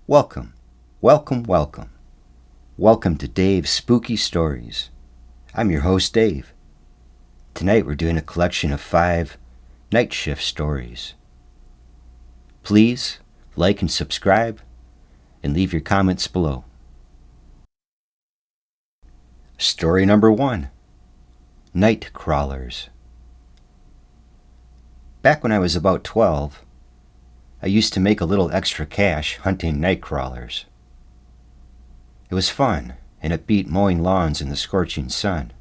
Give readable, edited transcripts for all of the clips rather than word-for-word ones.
Welcome, welcome, welcome. Welcome to Dave's Spooky Stories. I'm your host, Dave. Tonight we're doing a collection of 5 night shift stories. Please like and subscribe and leave your comments below. Story number 1, Nightcrawlers. Back when I was about 12, I used to make a little extra cash hunting nightcrawlers. It was fun, and it beat mowing lawns in the scorching sun.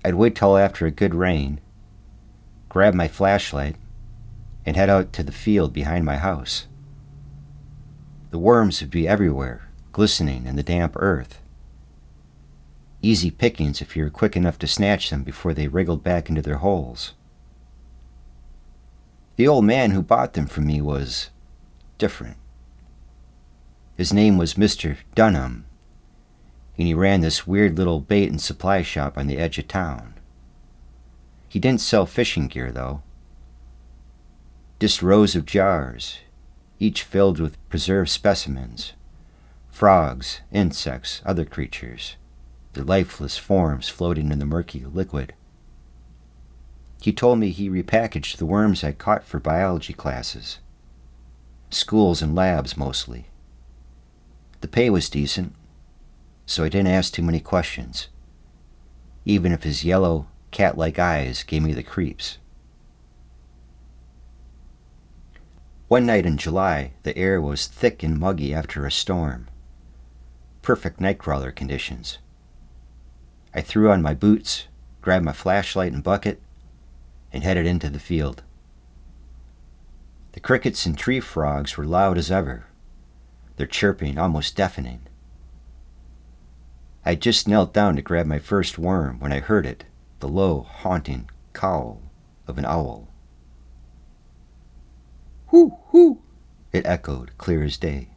I'd wait till after a good rain, grab my flashlight, and head out to the field behind my house. The worms would be everywhere, glistening in the damp earth. Easy pickings if you were quick enough to snatch them before they wriggled back into their holes. The old man who bought them from me was different. His name was Mr. Dunham, and he ran this weird little bait and supply shop on the edge of town. He didn't sell fishing gear, though. Just rows of jars, each filled with preserved specimens, frogs, insects, other creatures, their lifeless forms floating in the murky liquid. He told me he repackaged the worms I caught for biology classes. Schools and labs, mostly. The pay was decent, so I didn't ask too many questions, even if his yellow, cat-like eyes gave me the creeps. One night in July, the air was thick and muggy after a storm. Perfect nightcrawler conditions. I threw on my boots, grabbed my flashlight and bucket, and headed into the field. The crickets and tree frogs were loud as ever, their chirping almost deafening. I had just knelt down to grab my first worm when I heard it, the low, haunting cawl of an owl. "Hoo, hoo," it echoed, clear as day.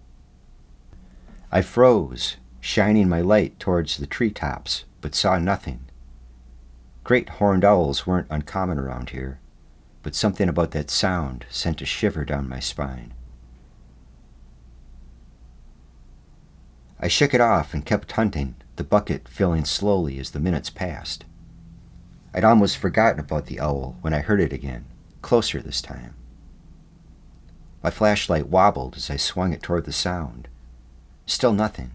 I froze, shining my light towards the treetops, but saw nothing. Great horned owls weren't uncommon around here, but something about that sound sent a shiver down my spine. I shook it off and kept hunting, the bucket filling slowly as the minutes passed. I'd almost forgotten about the owl when I heard it again, closer this time. My flashlight wobbled as I swung it toward the sound. Still nothing.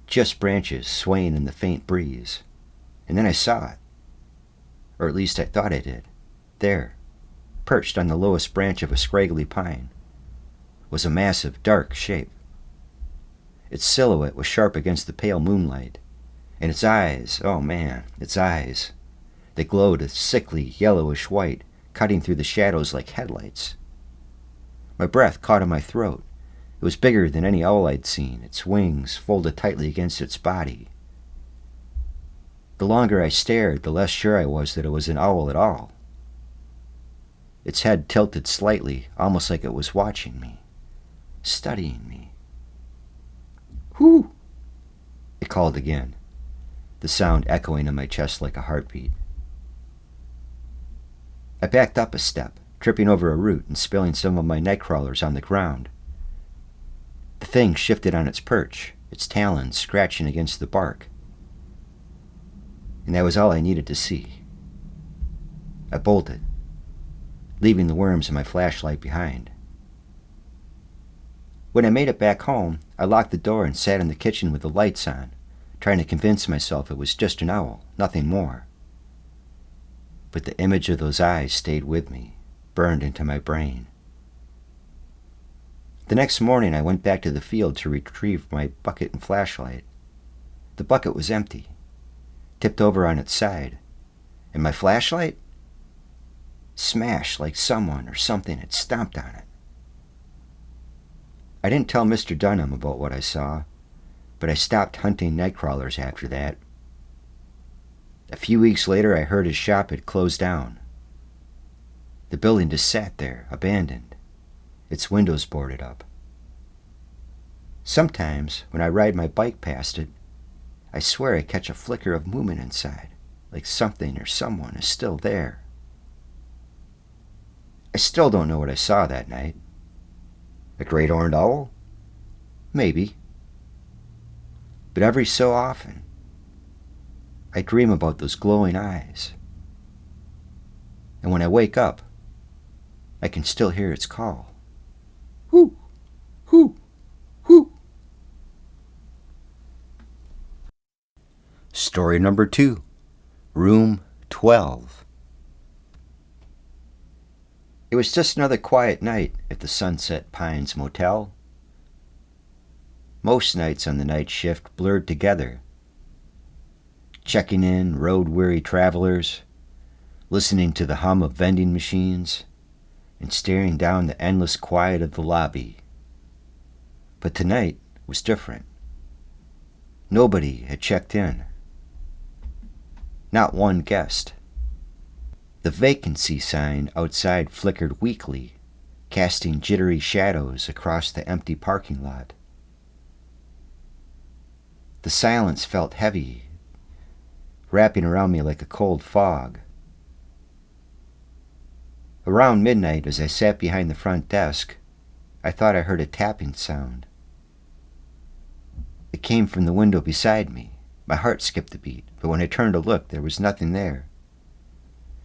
Just branches swaying in the faint breeze. And then I saw it. Or at least I thought I did. There, perched on the lowest branch of a scraggly pine, was a massive, dark shape. Its silhouette was sharp against the pale moonlight, and its eyes, oh man, its eyes. They glowed a sickly, yellowish white, cutting through the shadows like headlights. My breath caught in my throat. It was bigger than any owl I'd seen, its wings folded tightly against its body. The longer I stared, the less sure I was that it was an owl at all. Its head tilted slightly, almost like it was watching me, studying me. "Whoo!" it called again, the sound echoing in my chest like a heartbeat. I backed up a step, tripping over a root and spilling some of my nightcrawlers on the ground. The thing shifted on its perch, its talons scratching against the bark. And that was all I needed to see. I bolted, leaving the worms and my flashlight behind. When I made it back home, I locked the door and sat in the kitchen with the lights on, trying to convince myself it was just an owl, nothing more. But the image of those eyes stayed with me, burned into my brain. The next morning I went back to the field to retrieve my bucket and flashlight. The bucket was empty, tipped over on its side, and my flashlight? Smashed like someone or something had stomped on it. I didn't tell Mr. Dunham about what I saw, but I stopped hunting nightcrawlers after that. A few weeks later I heard his shop had closed down. The building just sat there, abandoned, its windows boarded up. Sometimes, when I ride my bike past it, I swear I catch a flicker of movement inside, like something or someone is still there. I still don't know what I saw that night. A great horned owl? Maybe. But every so often, I dream about those glowing eyes. And when I wake up, I can still hear its call. Whoo! Whoo! Whoo! Story number 2. Room 12. It was just another quiet night at the Sunset Pines Motel. Most nights on the night shift blurred together. Checking in road-weary travelers, listening to the hum of vending machines, and staring down the endless quiet of the lobby. But tonight was different. Nobody had checked in. Not one guest. The vacancy sign outside flickered weakly, casting jittery shadows across the empty parking lot. The silence felt heavy, wrapping around me like a cold fog. Around midnight, as I sat behind the front desk, I thought I heard a tapping sound. It came from the window beside me. My heart skipped a beat, but when I turned to look, there was nothing there.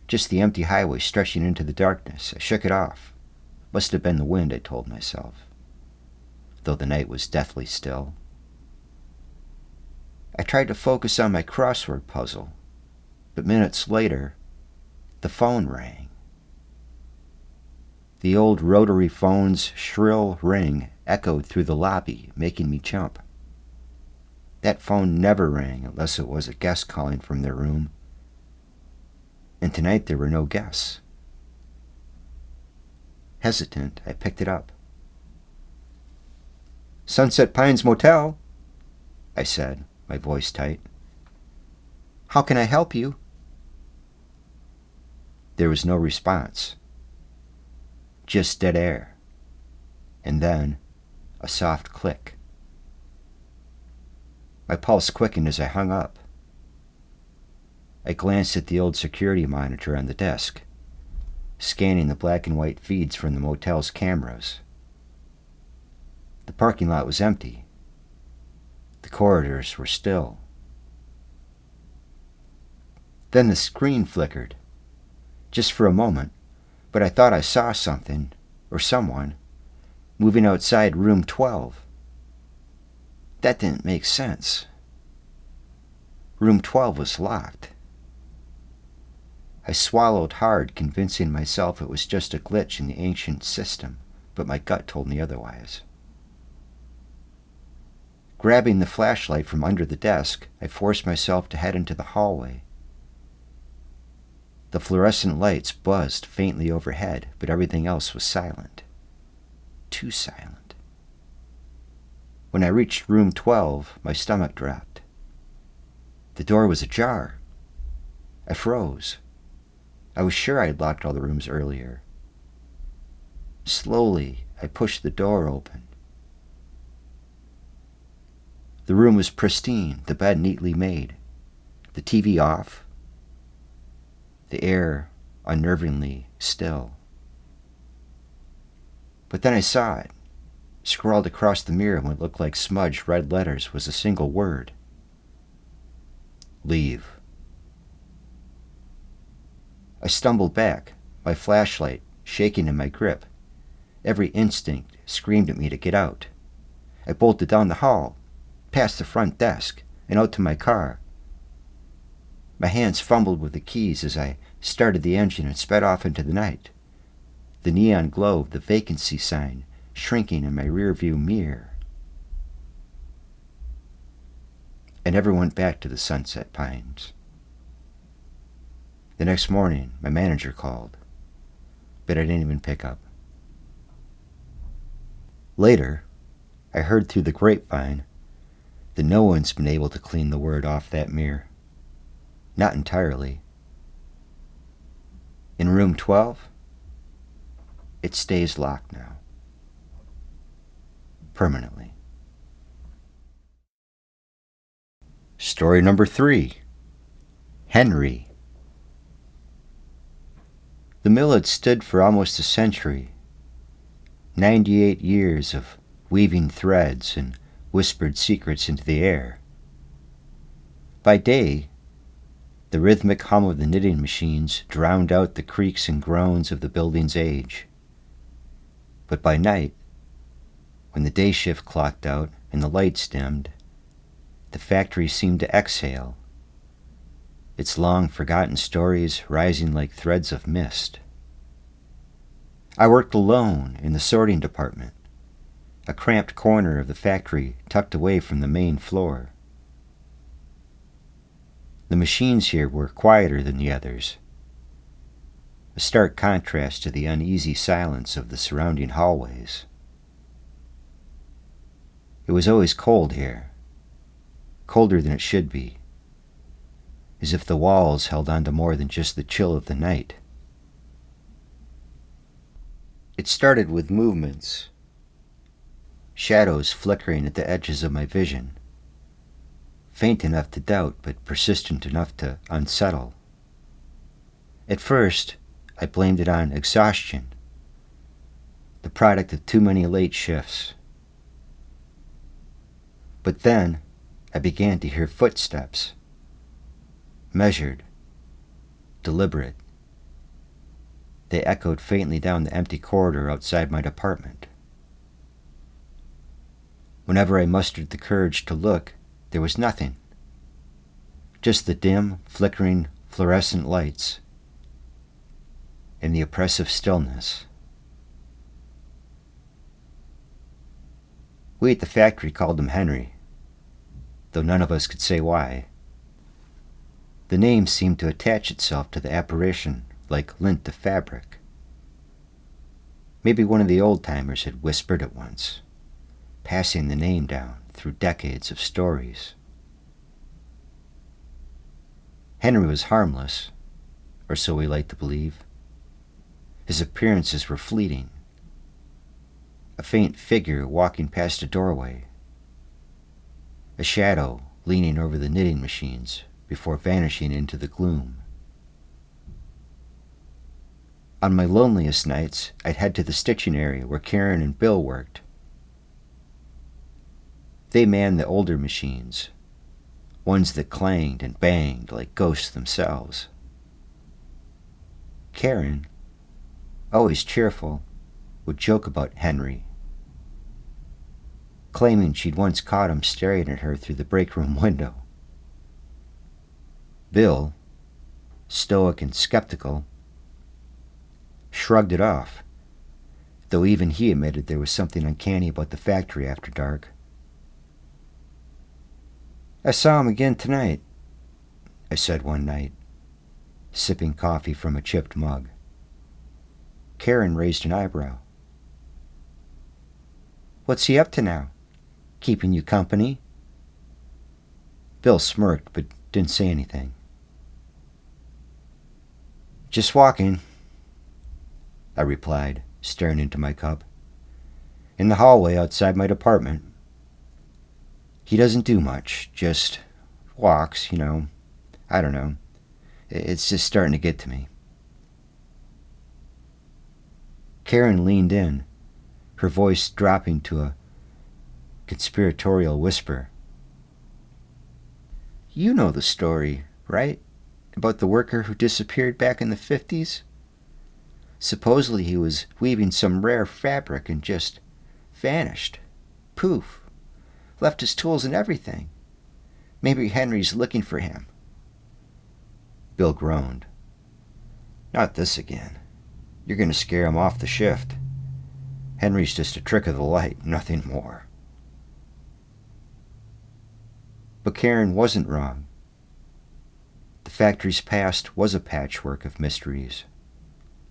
Just the empty highway stretching into the darkness. I shook it off. Must have been the wind, I told myself, though the night was deathly still. I tried to focus on my crossword puzzle, but minutes later, the phone rang. The old rotary phone's shrill ring echoed through the lobby, making me jump. That phone never rang unless it was a guest calling from their room. And tonight there were no guests. Hesitant, I picked it up. "Sunset Pines Motel," I said, my voice tight. "How can I help you?" There was no response. Just dead air. And then a soft click. My pulse quickened as I hung up. I glanced at the old security monitor on the desk, scanning the black and white feeds from the motel's cameras. The parking lot was empty. The corridors were still. Then the screen flickered, just for a moment, but I thought I saw something, or someone, moving outside room 12. That didn't make sense. Room 12 was locked. I swallowed hard, convincing myself it was just a glitch in the ancient system, but my gut told me otherwise. Grabbing the flashlight from under the desk, I forced myself to head into the hallway. The fluorescent lights buzzed faintly overhead, but everything else was silent. Too silent. When I reached room 12, my stomach dropped. The door was ajar. I froze. I was sure I had locked all the rooms earlier. Slowly, I pushed the door open. The room was pristine, the bed neatly made, the TV off, the air unnervingly still. But then I saw it. Scrawled across the mirror in what looked like smudged red letters was a single word. Leave. I stumbled back, my flashlight shaking in my grip. Every instinct screamed at me to get out. I bolted down the hall, past the front desk, and out to my car. My hands fumbled with the keys as I started the engine and sped off into the night. The neon glow of the vacancy sign shrinking in my rearview mirror. I never went back to the Sunset Pines. The next morning, my manager called, but I didn't even pick up. Later, I heard through the grapevine that no one's been able to clean the word off that mirror. Not entirely. In room 12, it stays locked now. Permanently. Story number 3. Henry. The mill had stood for almost a century. 98 years of weaving threads and whispered secrets into the air. By day, the rhythmic hum of the knitting machines drowned out the creaks and groans of the building's age. But by night, when the day shift clocked out and the lights dimmed, the factory seemed to exhale, its long-forgotten stories rising like threads of mist. I worked alone in the sorting department, a cramped corner of the factory tucked away from the main floor. The machines here were quieter than the others, a stark contrast to the uneasy silence of the surrounding hallways. It was always cold here, colder than it should be, as if the walls held on to more than just the chill of the night. It started with movements, shadows flickering at the edges of my vision, faint enough to doubt but persistent enough to unsettle. At first, I blamed it on exhaustion, the product of too many late shifts. But then, I began to hear footsteps, measured, deliberate. They echoed faintly down the empty corridor outside my department. Whenever I mustered the courage to look, there was nothing. Just the dim, flickering fluorescent lights and the oppressive stillness. We at the factory called him Henry, though none of us could say why. The name seemed to attach itself to the apparition like lint to fabric. Maybe one of the old-timers had whispered it once, passing the name down through decades of stories. Henry was harmless, or so we liked to believe. His appearances were fleeting. A faint figure walking past a doorway, a shadow leaning over the knitting machines before vanishing into the gloom. On my loneliest nights, I'd head to the stitching area where Karen and Bill worked. They manned the older machines, ones that clanged and banged like ghosts themselves. Karen, always cheerful, would joke about Henry, claiming she'd once caught him staring at her through the break room window. Bill, stoic and skeptical, shrugged it off, though even he admitted there was something uncanny about the factory after dark. "I saw him again tonight," I said one night, sipping coffee from a chipped mug. Karen raised an eyebrow. "What's he up to now? Keeping you company?" Bill smirked but didn't say anything. "Just walking," I replied, staring into my cup. "In the hallway outside my department. He doesn't do much, just walks, I don't know. It's just starting to get to me." Karen leaned in, her voice dropping to a conspiratorial whisper. "You know the story, right? About the worker who disappeared back in the 50s? Supposedly he was weaving some rare fabric and just vanished. Poof. Left his tools and everything. Maybe Henry's looking for him." Bill groaned. "Not this again. You're going to scare him off the shift. Henry's just a trick of the light, nothing more." But Karen wasn't wrong. The factory's past was a patchwork of mysteries.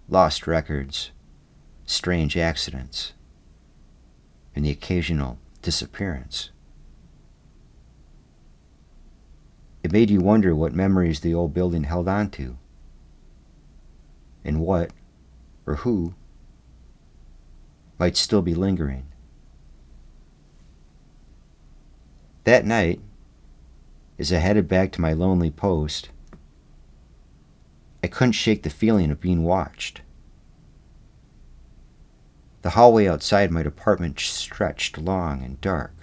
Lost records, strange accidents, and the occasional disappearance. It made you wonder what memories the old building held on to, and what, or who, might still be lingering. That night, as I headed back to my lonely post, I couldn't shake the feeling of being watched. The hallway outside my apartment stretched long and dark,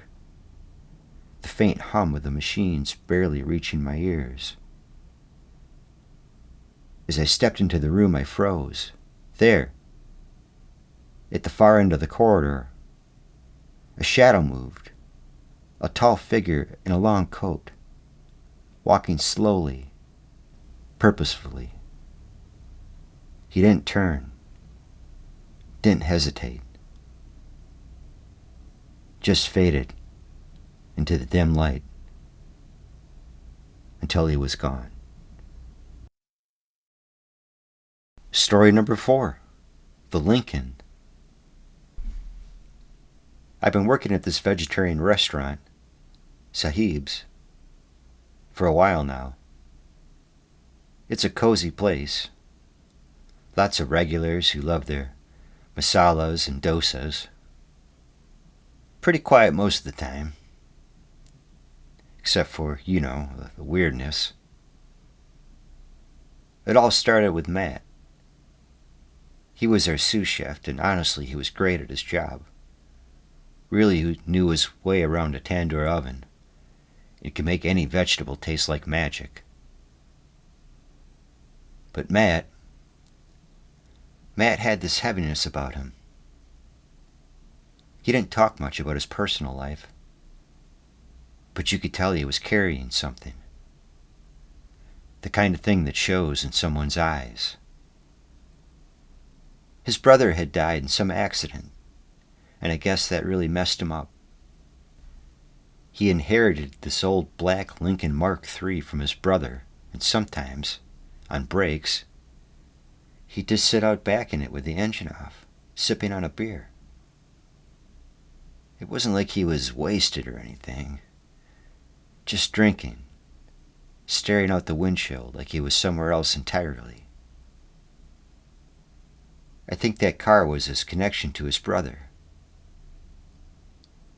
the faint hum of the machines barely reaching my ears. As I stepped into the room, I froze. There, at the far end of the corridor, a shadow moved, a tall figure in a long coat, walking slowly, purposefully. He didn't turn, didn't hesitate, just faded into the dim light until he was gone. Story number 4, The Lincoln. I've been working at this vegetarian restaurant, Sahib's, for a while now. It's a cozy place. Lots of regulars who love their masalas and dosas. Pretty quiet most of the time. Except for, the weirdness. It all started with Matt. He was our sous chef, and honestly, he was great at his job. Really knew his way around a tandoor oven. It could make any vegetable taste like magic. But Matt had this heaviness about him. He didn't talk much about his personal life, but you could tell he was carrying something. The kind of thing that shows in someone's eyes. His brother had died in some accident, and I guess that really messed him up. He inherited this old black Lincoln Mark III from his brother, and sometimes, on breaks, he'd just sit out back in it with the engine off, sipping on a beer. It wasn't like he was wasted or anything. Just drinking, staring out the windshield like he was somewhere else entirely. I think that car was his connection to his brother.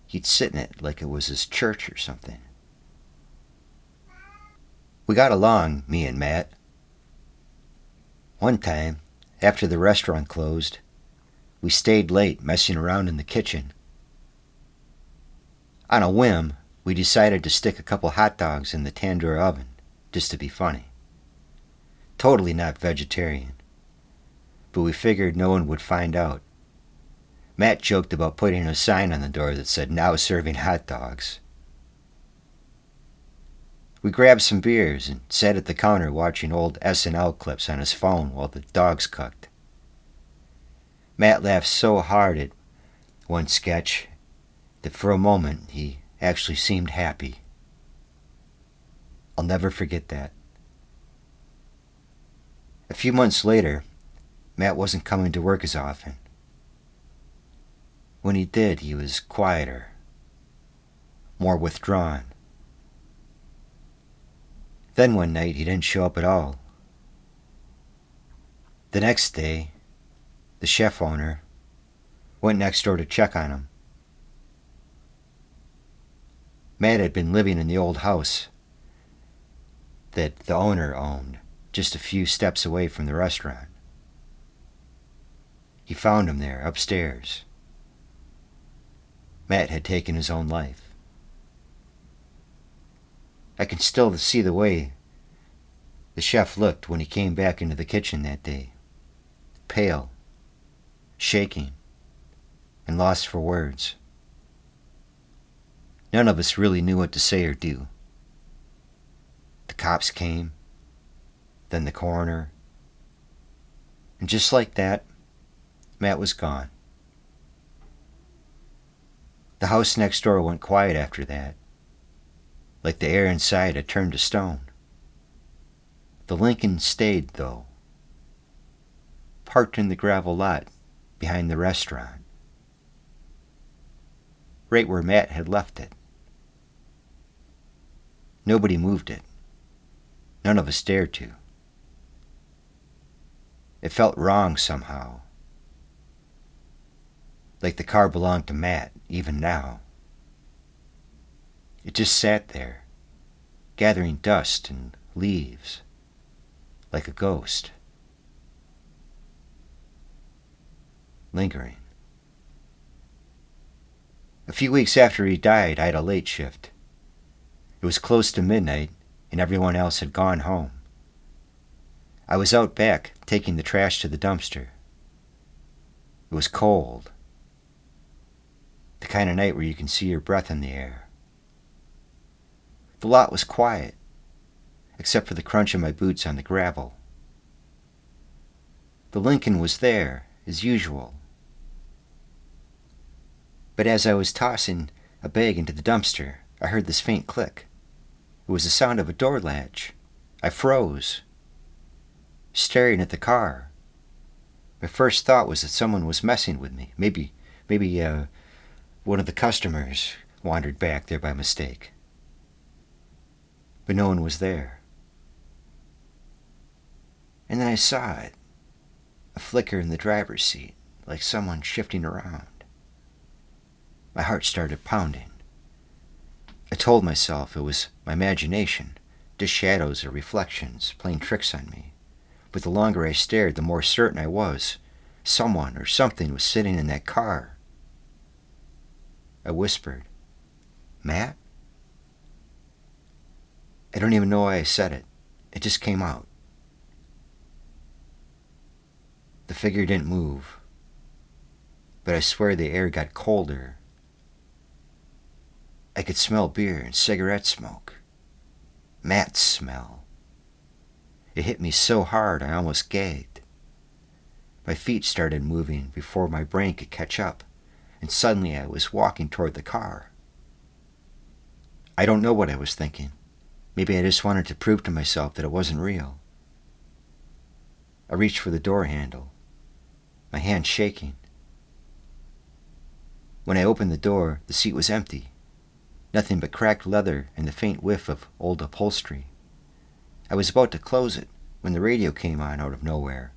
He'd sit in it like it was his church or something. We got along, me and Matt. One time, after the restaurant closed, we stayed late messing around in the kitchen. On a whim, we decided to stick a couple hot dogs in the tandoor oven, just to be funny. Totally not vegetarian. But we figured no one would find out. Matt joked about putting a sign on the door that said, "Now serving hot dogs." We grabbed some beers and sat at the counter watching old SNL clips on his phone while the dogs cooked. Matt laughed so hard at one sketch that for a moment he actually seemed happy. I'll never forget that. A few months later, Matt wasn't coming to work as often. When he did, he was quieter, more withdrawn. Then one night, he didn't show up at all. The next day, the chef owner went next door to check on him. Matt had been living in the old house that the owner owned, just a few steps away from the restaurant. He found him there, upstairs. Matt had taken his own life. I can still see the way the chef looked when he came back into the kitchen that day. Pale, shaking, and lost for words. None of us really knew what to say or do. The cops came, then the coroner, and just like that, Matt was gone. The house next door went quiet after that, like the air inside had turned to stone. The Lincoln stayed, though, parked in the gravel lot behind the restaurant, right where Matt had left it. Nobody moved it. None of us dared to. It felt wrong somehow. Like the car belonged to Matt, even now. It just sat there, gathering dust and leaves, like a ghost. Lingering. A few weeks after he died, I had a late shift. It was close to midnight, and everyone else had gone home. I was out back, taking the trash to the dumpster. It was cold. The kind of night where you can see your breath in the air. The lot was quiet, except for the crunch of my boots on the gravel. The Lincoln was there, as usual. But as I was tossing a bag into the dumpster, I heard this faint click. It was the sound of a door latch. I froze, staring at the car. My first thought was that someone was messing with me. Maybe one of the customers wandered back there by mistake. But no one was there. And then I saw it, a flicker in the driver's seat, like someone shifting around. My heart started pounding. I told myself it was my imagination, just shadows or reflections playing tricks on me. But the longer I stared, the more certain I was. Someone or something was sitting in that car. I whispered, "Matt?" I don't even know why I said it. It just came out. The figure didn't move, but I swear the air got colder. I could smell beer and cigarette smoke. Matt's smell. It hit me so hard I almost gagged. My feet started moving before my brain could catch up, and suddenly I was walking toward the car. I don't know what I was thinking. Maybe I just wanted to prove to myself that it wasn't real. I reached for the door handle, my hand shaking. When I opened the door, the seat was empty. Nothing but cracked leather and the faint whiff of old upholstery. I was about to close it when the radio came on out of nowhere.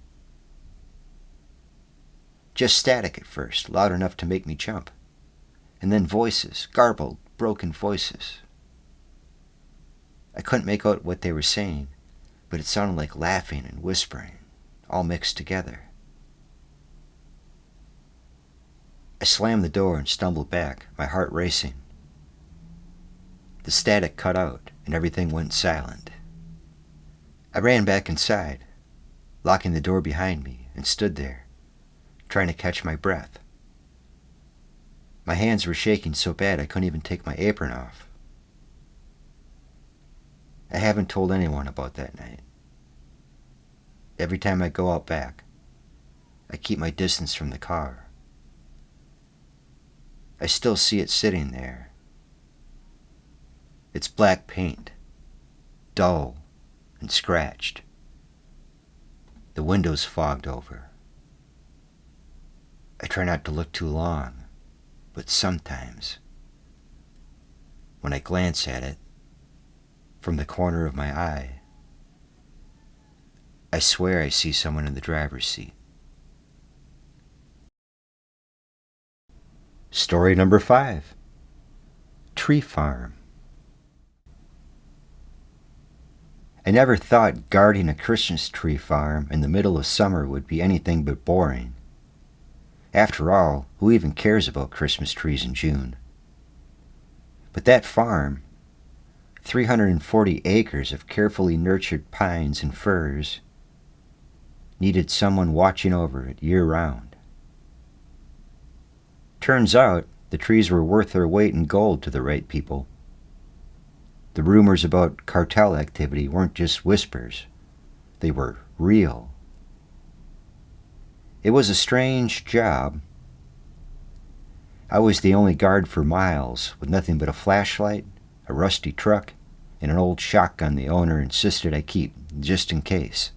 Just static at first, loud enough to make me jump. And then voices, garbled, broken voices. I couldn't make out what they were saying, but it sounded like laughing and whispering, all mixed together. I slammed the door and stumbled back, my heart racing. The static cut out, and everything went silent. I ran back inside, locking the door behind me, and stood there, trying to catch my breath. My hands were shaking so bad I couldn't even take my apron off. I haven't told anyone about that night. Every time I go out back, I keep my distance from the car. I still see it sitting there. It's black paint, dull and scratched. The window's fogged over. I try not to look too long, but sometimes, when I glance at it, from the corner of my eye, I swear I see someone in the driver's seat. Story number 5. Tree Farm. I never thought guarding a Christmas tree farm in the middle of summer would be anything but boring. After all, who even cares about Christmas trees in June? But that farm, 340 acres of carefully nurtured pines and firs, needed someone watching over it year-round. Turns out, the trees were worth their weight in gold to the right people. The rumors about cartel activity weren't just whispers. They were real. It was a strange job. I was the only guard for miles, with nothing but a flashlight, a rusty truck, and an old shotgun the owner insisted I keep, just in case.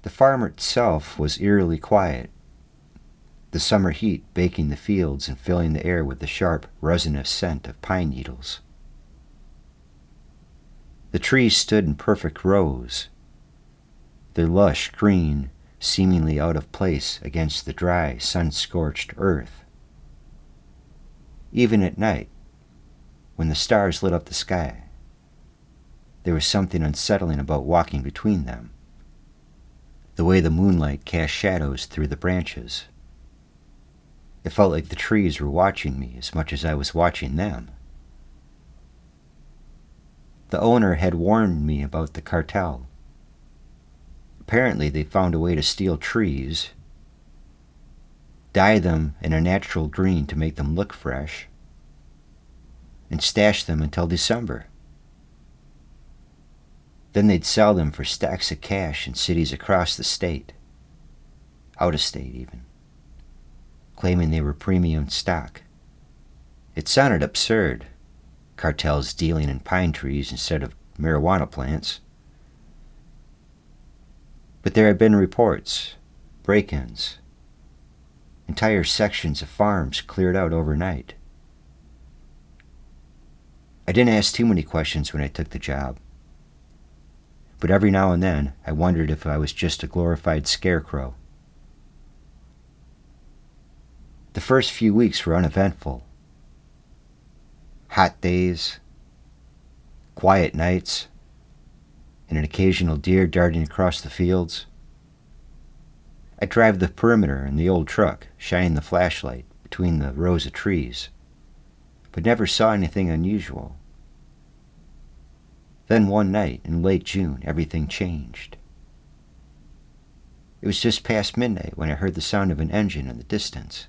The farm itself was eerily quiet, the summer heat baking the fields and filling the air with the sharp, resinous scent of pine needles. The trees stood in perfect rows, their lush green seemingly out of place against the dry, sun-scorched earth. Even at night, when the stars lit up the sky, there was something unsettling about walking between them, the way the moonlight cast shadows through the branches. It felt like the trees were watching me as much as I was watching them. The owner had warned me about the cartel. Apparently they found a way to steal trees, dye them in a natural green to make them look fresh, and stash them until December. Then they'd sell them for stacks of cash in cities across the state, out of state even, claiming they were premium stock. It sounded absurd, cartels dealing in pine trees instead of marijuana plants. But there had been reports, break-ins, entire sections of farms cleared out overnight. I didn't ask too many questions when I took the job, but every now and then I wondered if I was just a glorified scarecrow. The first few weeks were uneventful. Hot days, quiet nights, and an occasional deer darting across the fields. I'd drive the perimeter in the old truck, shining the flashlight between the rows of trees, but never saw anything unusual. Then one night in late June, everything changed. It was just past midnight when I heard the sound of an engine in the distance.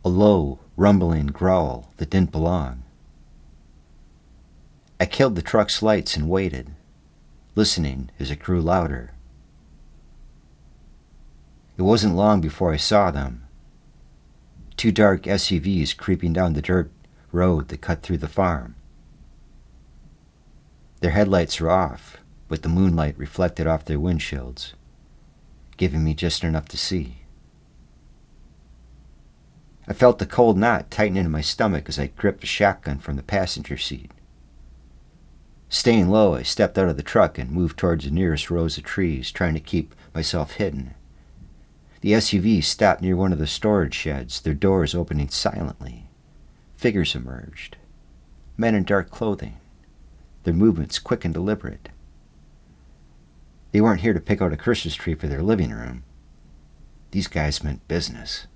A low, rumbling growl that didn't belong. I killed the truck's lights and waited, listening as it grew louder. It wasn't long before I saw them. Two dark SUVs creeping down the dirt road that cut through the farm. Their headlights were off, but the moonlight reflected off their windshields, giving me just enough to see. I felt the cold knot tightening in my stomach as I gripped a shotgun from the passenger seat. Staying low, I stepped out of the truck and moved towards the nearest rows of trees, trying to keep myself hidden. The SUV stopped near one of the storage sheds, their doors opening silently. Figures emerged, men in dark clothing, their movements quick and deliberate. They weren't here to pick out a Christmas tree for their living room. These guys meant business.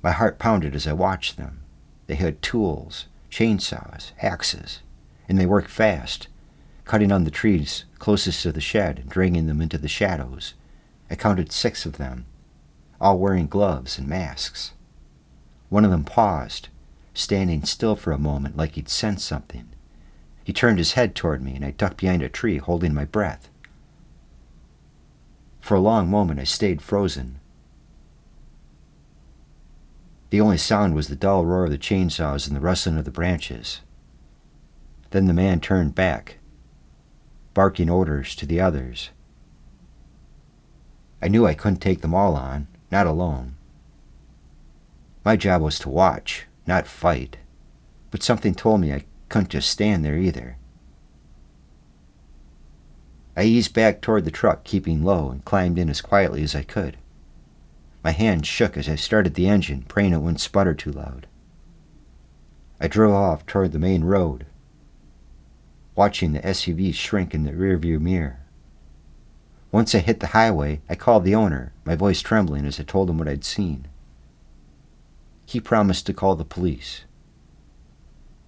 My heart pounded as I watched them. They had tools, chainsaws, axes, and they worked fast, cutting down the trees closest to the shed and dragging them into the shadows. I counted 6 of them, all wearing gloves and masks. One of them paused, standing still for a moment like he'd sensed something. He turned his head toward me, and I ducked behind a tree, holding my breath. For a long moment I stayed frozen. The only sound was the dull roar of the chainsaws and the rustling of the branches. Then the man turned back, barking orders to the others. I knew I couldn't take them all on, not alone. My job was to watch, not fight, but something told me I couldn't just stand there either. I eased back toward the truck, keeping low, and climbed in as quietly as I could. My hand shook as I started the engine, praying it wouldn't sputter too loud. I drove off toward the main road, watching the SUV shrink in the rearview mirror. Once I hit the highway, I called the owner, my voice trembling as I told him what I'd seen. He promised to call the police.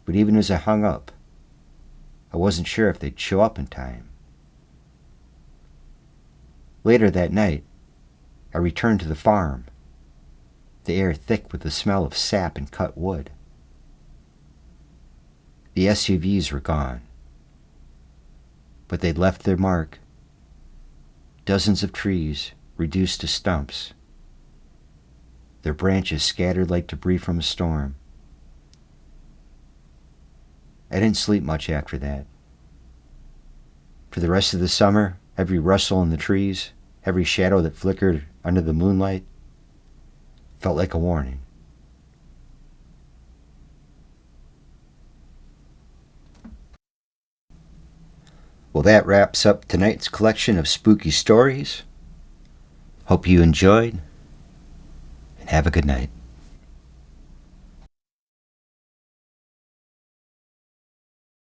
But even as I hung up, I wasn't sure if they'd show up in time. Later that night, I returned to the farm, the air thick with the smell of sap and cut wood. The SUVs were gone, but they'd left their mark. Dozens of trees reduced to stumps, their branches scattered like debris from a storm. I didn't sleep much after that. For the rest of the summer, every rustle in the trees, every shadow that flickered under the moonlight, felt like a warning. Well, that wraps up tonight's collection of spooky stories. Hope you enjoyed, and have a good night.